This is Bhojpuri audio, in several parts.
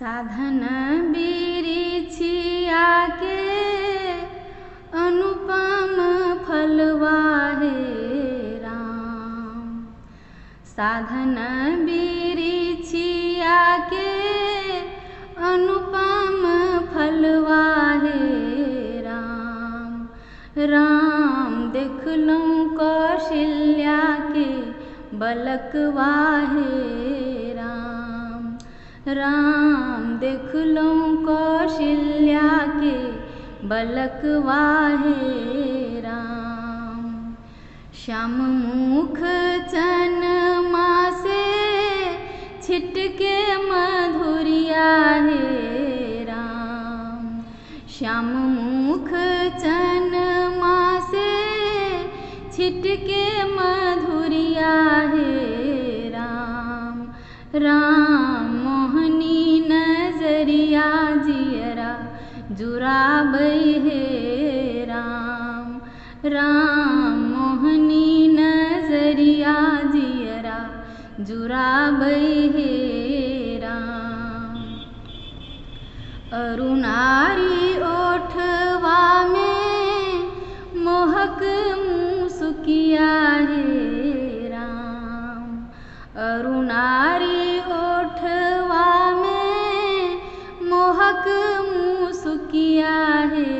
साधन बिरिछिया के अनुपम फलवा हे राम। साधन बिरिछिया के अनुपम फलवा हे राम। राम देखलूँ कौशल्या के बलकवा हे राम। राम देखलूँ कौशल्या के बलकवा हे राम। श्याम मुख चनमा से छिटके मधुरिया हे राम। श्याम मुख चनमा से छिटके मधुरिया हे राम। राम मोहनी नजरिया जियरा जुराबै हे राम। राम मोहनी नजरिया जियरा जुराबै हे राम। अरुणारी ओठवा में मोहक मुसुकिया हे राम। अरुणारी ओठवा में मोहक मुसुकिया हे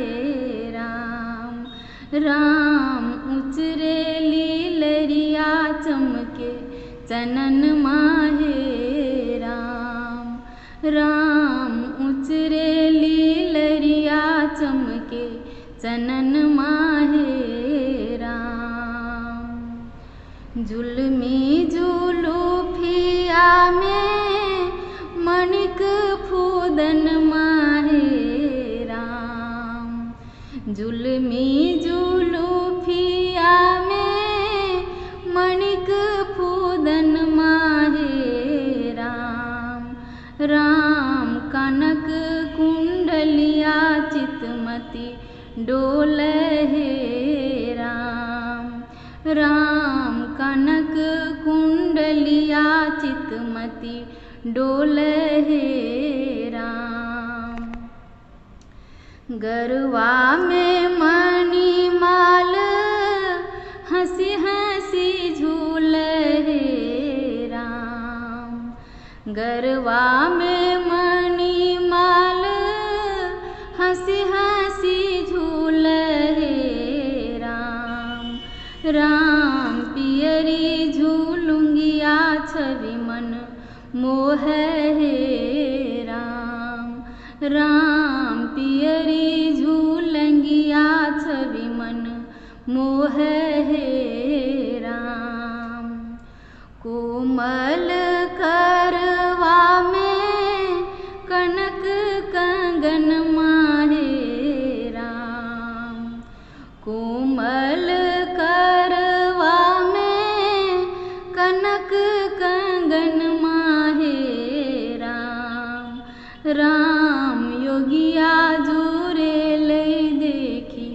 राम। राम उचरे लीलरिया चमके चनन माहे राम। राम उचरे लीलरिया चमके चनन माहे राम। जुल्मी जुलूफिया में मणिक फूदन माहे राम। जुल्मी जुलूफिया में मणिक फूदन माहे राम। राम कनक कुंडलिया चितमती डोल हे राम। राम कनक कुंडलिया चितमती डोल हे राम। गरवा में मणिमाल हंसी हंसी झूल हे राम। गरवा में मणिमाल हंसी हंसी झूल हे राम। राम पियरी झूलुंगिया छवि मन मोह हे राम। राम पियरी झूलंगिया छवि मन मोह हे राम। कोमल करवा में कनक कंगन माहे राम। कोमल करवा में कनक कंगन माहे राम। राम योगिया जुरे लई देखी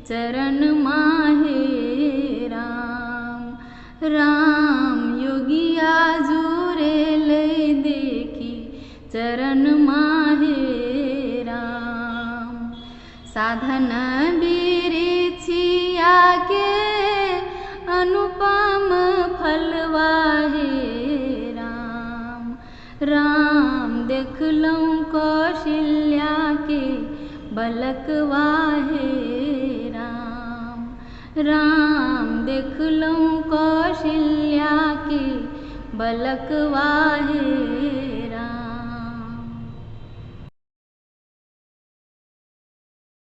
चरण माहे राम। राम योगिया जुरे लई देखी चरण माहे राम। साधन बिरिछिया के अनुपम फलवा हे राम। राम देखलूँ कौशल्या के बलकवा हे राम। राम देखलूँ कौशल्या के बलकवा हे